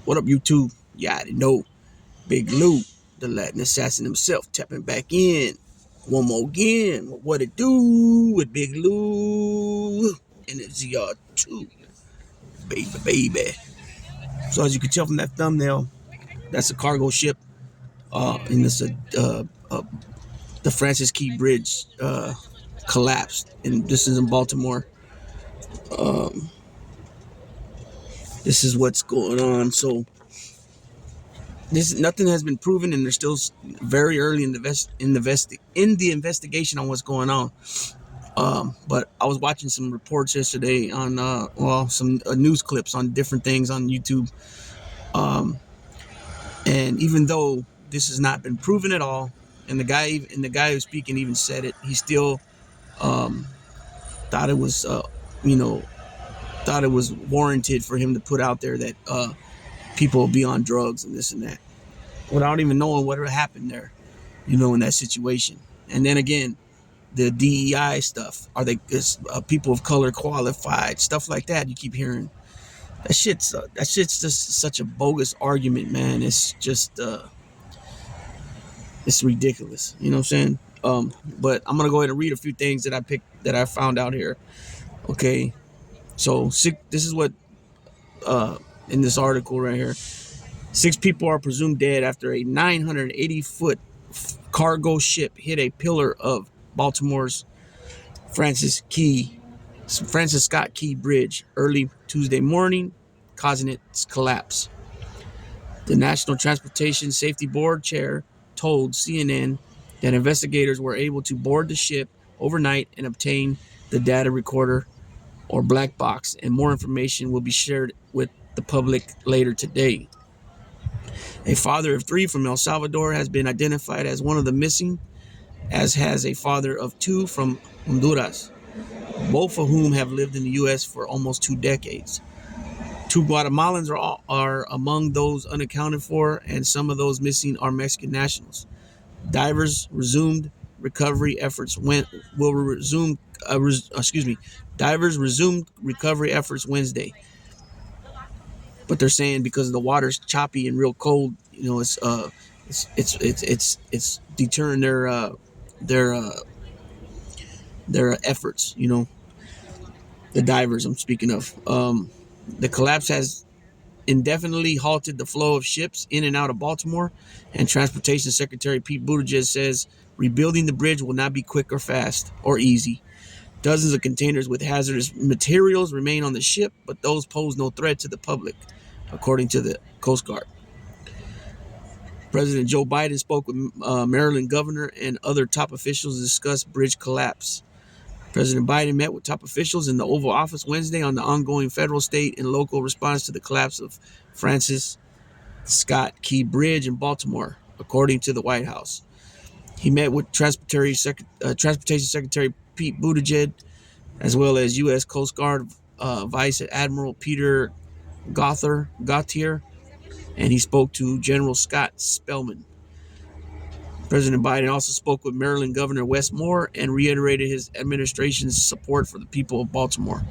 What up, YouTube? Yeah, I didn't know. Big Lou, the Latin assassin himself, tapping back in. One more again. What it do with Big Lou? And it's ZR2. Baby. So as you can tell from that thumbnail, that's a cargo ship. And this the Francis Key Bridge collapsed. And this is in Baltimore. This is what's going on. So nothing has been proven, and they're still very early in the investigation on what's going on. But I was watching some reports yesterday on some news clips on different things on YouTube. And even though this has not been proven at all, and the guy who's speaking even said it, he still thought it was warranted for him to put out there that people will be on drugs and this and that, without even knowing what happened there, in that situation. And then again, the DEI stuff, are they people of color qualified, stuff like that? You keep hearing that shit's just such a bogus argument, man. It's just it's ridiculous. You know what I'm saying? But I'm gonna go ahead and read a few things that I found out here. Okay, so this is what in this article right here. 6 people are presumed dead after a 980-foot cargo ship hit a pillar of Baltimore's Francis Scott Key Bridge early Tuesday morning, causing its collapse. The National Transportation Safety Board chair told CNN that investigators were able to board the ship overnight and obtain the data recorder or black box, and more information will be shared with the public later today. A father of 3 from El Salvador has been identified as one of the missing, as has a father of 2 from Honduras, both of whom have lived in the U.S. for almost 2 decades. 2 Guatemalans are among those unaccounted for, and some of those missing are Mexican nationals. Divers resumed recovery efforts Wednesday. But they're saying because the water's choppy and real cold, it's deterring their efforts. The divers I'm speaking of. The collapse has indefinitely halted the flow of ships in and out of Baltimore, and Transportation Secretary Pete Buttigieg says rebuilding the bridge will not be quick or fast or easy. Dozens of containers with hazardous materials remain on the ship, but those pose no threat to the public, according to the Coast Guard. President Joe Biden spoke with Maryland governor and other top officials to discuss bridge collapse. President Biden met with top officials in the Oval Office Wednesday on the ongoing federal, state, and local response to the collapse of Francis Scott Key Bridge in Baltimore, according to the White House. He met with Transportation Secretary Pete Buttigieg, as well as U.S. Coast Guard Vice Admiral Peter Gauthier, and he spoke to General Scott Spellman. President Biden also spoke with Maryland Governor Wes Moore and reiterated his administration's support for the people of Baltimore.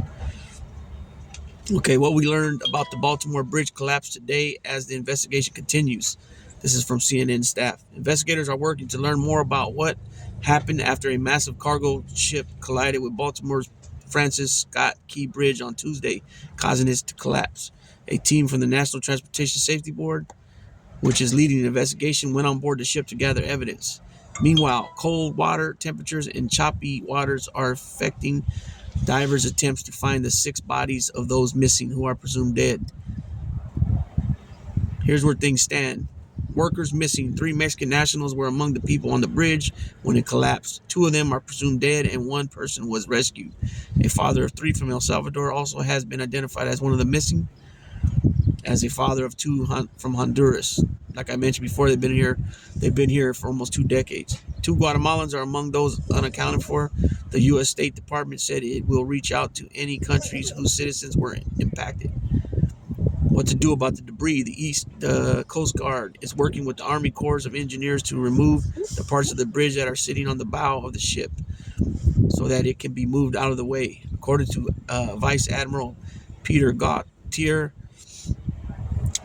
Okay, what we learned about the Baltimore bridge collapse today as the investigation continues. This is from CNN staff. Investigators are working to learn more about what happened after a massive cargo ship collided with Baltimore's Francis Scott Key Bridge on Tuesday, causing it to collapse. A team from the National Transportation Safety Board, which is leading the investigation, went on board the ship to gather evidence. Meanwhile, cold water temperatures and choppy waters are affecting divers' attempts to find the 6 bodies of those missing who are presumed dead. Here's where things stand. Workers missing. 3 Mexican nationals were among the people on the bridge when it collapsed. 2 of them are presumed dead, and 1 person was rescued. A father of 3 from El Salvador also has been identified as one of the missing, as a father of 2 from Honduras. Like I mentioned before, they've been here for almost 2 decades. 2 Guatemalans are among those unaccounted for. The U.S. State Department said it will reach out to any countries whose citizens were impacted. What to do about the debris? The Coast Guard is working with the Army Corps of Engineers to remove the parts of the bridge that are sitting on the bow of the ship so that it can be moved out of the way. According to Vice Admiral Peter Gauthier,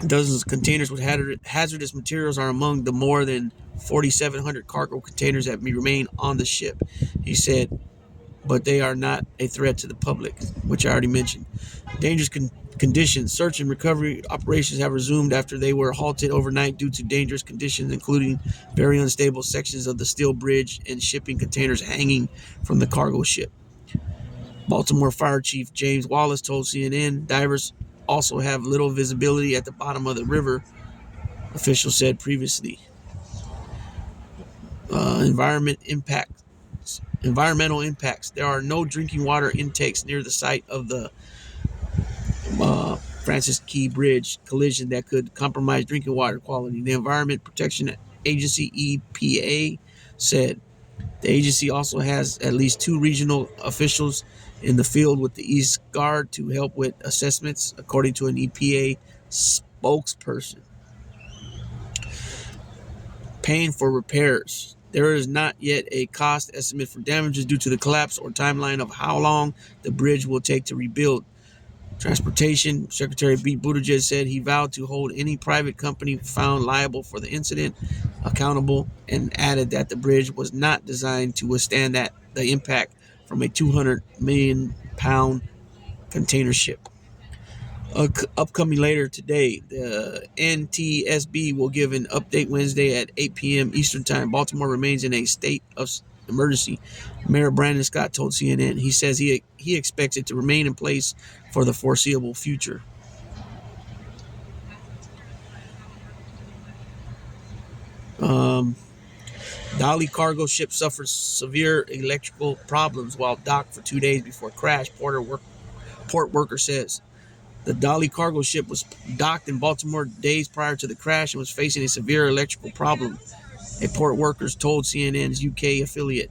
Dozens of containers with hazardous materials are among the more than 4,700 cargo containers that may remain on the ship, he said, but they are not a threat to the public, which I already mentioned. Dangerous conditions. Search and recovery operations have resumed after they were halted overnight due to dangerous conditions, including very unstable sections of the steel bridge and shipping containers hanging from the cargo ship. Baltimore Fire Chief James Wallace told CNN divers also have little visibility at the bottom of the river, officials said previously. Environmental impacts. There are no drinking water intakes near the site of the Francis Key Bridge collision that could compromise drinking water quality. The Environment Protection Agency, EPA, said the agency also has at least 2 regional officials in the field with the East Guard to help with assessments, according to an EPA spokesperson. Paying for repairs. There is not yet a cost estimate for damages due to the collapse or timeline of how long the bridge will take to rebuild. Transportation Secretary Pete Buttigieg said he vowed to hold any private company found liable for the incident accountable, and added that the bridge was not designed to withstand the impact from a 200 million pound container ship. Upcoming later today, the NTSB will give an update Wednesday at 8 p.m. Eastern Time. Baltimore remains in a state of emergency, Mayor Brandon Scott told CNN. He says he expects it to remain in place for the foreseeable future. Dali cargo ship suffers severe electrical problems while docked for 2 days before crash, port worker says. The Dali cargo ship was docked in Baltimore days prior to the crash and was facing a severe electrical problem, a port workers told CNN's UK affiliate.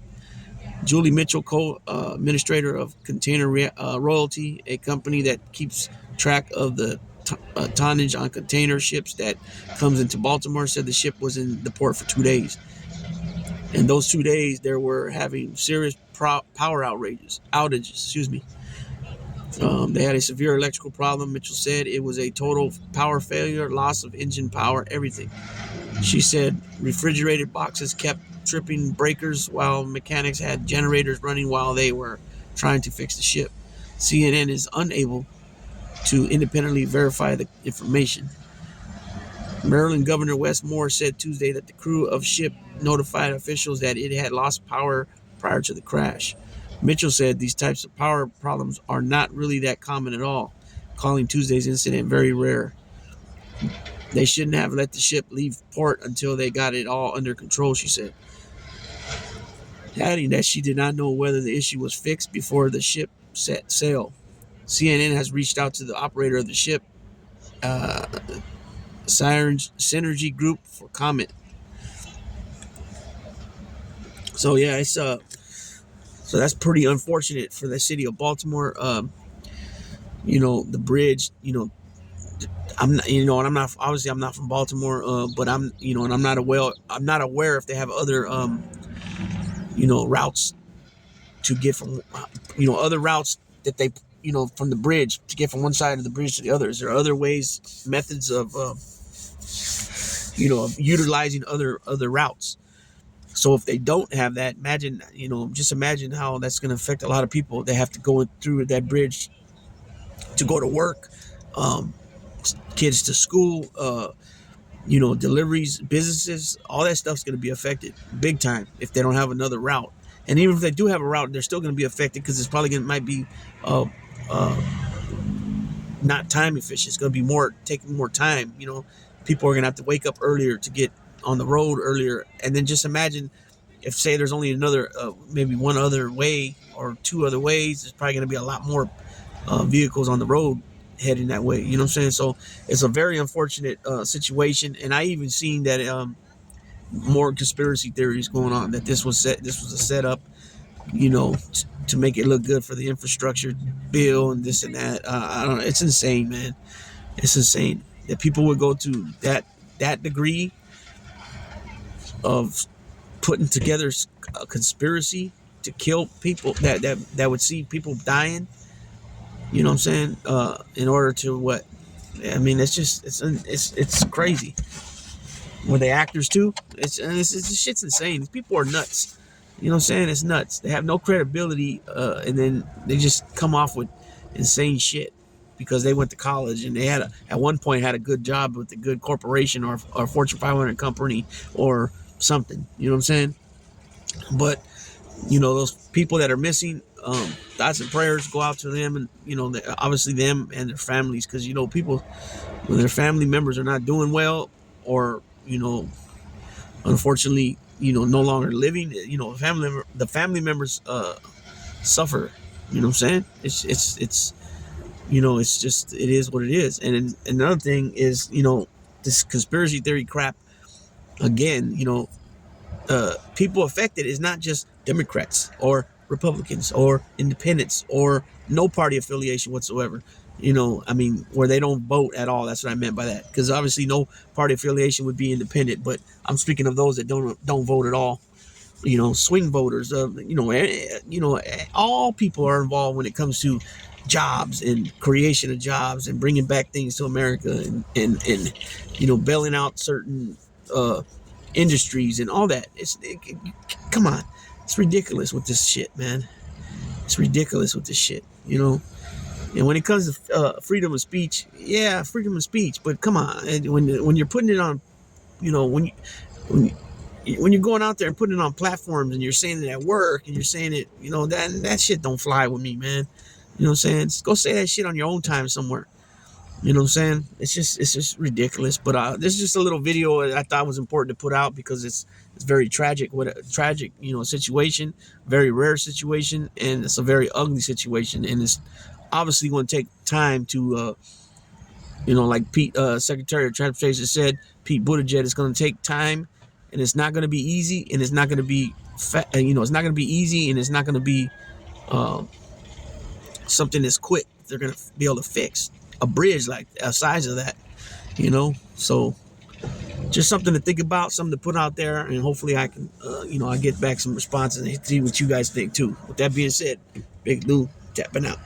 Julie Mitchell, co-administrator of Container Royalty, a company that keeps track of the tonnage on container ships that comes into Baltimore, said the ship was in the port for 2 days. In those 2 days, they were having serious power outages. They had a severe electrical problem. Mitchell said it was a total power failure, loss of engine power, everything. She said refrigerated boxes kept tripping breakers while mechanics had generators running while they were trying to fix the ship. CNN is unable to independently verify the information. Maryland Governor Wes Moore said Tuesday that the crew of ship notified officials that it had lost power prior to the crash. Mitchell said these types of power problems are not really that common at all, calling Tuesday's incident very rare. They shouldn't have let the ship leave port until they got it all under control, she said, adding that she did not know whether the issue was fixed before the ship set sail. CNN has reached out to the operator of the ship, Synergy Group, for comment. So yeah, it's so that's pretty unfortunate for the city of Baltimore. The bridge, I'm not, and I'm not, obviously I'm not from Baltimore, but and I'm not aware if they have other routes to get from other routes that they from the bridge to get from one side of the bridge to the other. Is there other methods of of utilizing other routes? So if they don't have that, just imagine how that's going to affect a lot of people. They have to go through that bridge to go to work, kids to school, deliveries, businesses, all that stuff's going to be affected big time if they don't have another route. And even if they do have a route, they're still going to be affected because it's probably might be not time efficient. It's going to be taking more time. People are going to have to wake up earlier to get on the road earlier. And then just imagine if, say, there's only maybe one other way or 2 other ways, there's probably going to be a lot more vehicles on the road heading that way. You know what I'm saying? So it's a very unfortunate situation. And I even seen that more conspiracy theories going on, that this was a setup, to make it look good for the infrastructure bill and this and that. I don't know. It's insane, man. It's insane that people would go to that degree of putting together a conspiracy to kill people that would see people dying. You know what I'm saying? In order to what? I mean, it's crazy. Were they actors too? It's shit's insane. These people are nuts. You know what I'm saying? It's nuts. They have no credibility, and then they just come off with insane shit because they went to college and they at one point had a good job with a good corporation or Fortune 500 company or something. You know what I'm saying? But those people that are missing, thoughts and prayers go out to them, and obviously them and their families, because people when their family members are not doing well, or unfortunately no longer living, the family members suffer. You know what I'm saying? It's just, it is what it is. And another thing is, this conspiracy theory crap again. People affected is not just Democrats or Republicans or independents or no party affiliation whatsoever. I mean, where they don't vote at all. That's what I meant by that. Because obviously, no party affiliation would be independent. But I'm speaking of those that don't vote at all. Swing voters. All people are involved when it comes to jobs and creation of jobs and bringing back things to America, and bailing out certain industries and all that. Come on, it's ridiculous with this shit, man. It's ridiculous with this shit. And when it comes to freedom of speech, yeah, freedom of speech, but come on, when you're putting it on, when when you're going out there and putting it on platforms and you're saying it at work and you're saying it, that shit don't fly with me, man. You know what I'm saying? Just go say that shit on your own time somewhere. You know what I'm saying? It's just ridiculous. But this is just a little video that I thought was important to put out because it's very tragic. What a tragic, situation, very rare situation, and it's a very ugly situation. And it's obviously going to take time to, like Pete, Secretary of Transportation said, Pete Buttigieg, is going to take time, and it's not going to be easy, and it's not going to be, it's not going to be easy, and it's not going to be something that's quick. They're going to be able to fix a bridge like a size of that, So just something to think about, something to put out there, and hopefully I can, I get back some responses and see what you guys think too. With that being said, Big Lou tapping out.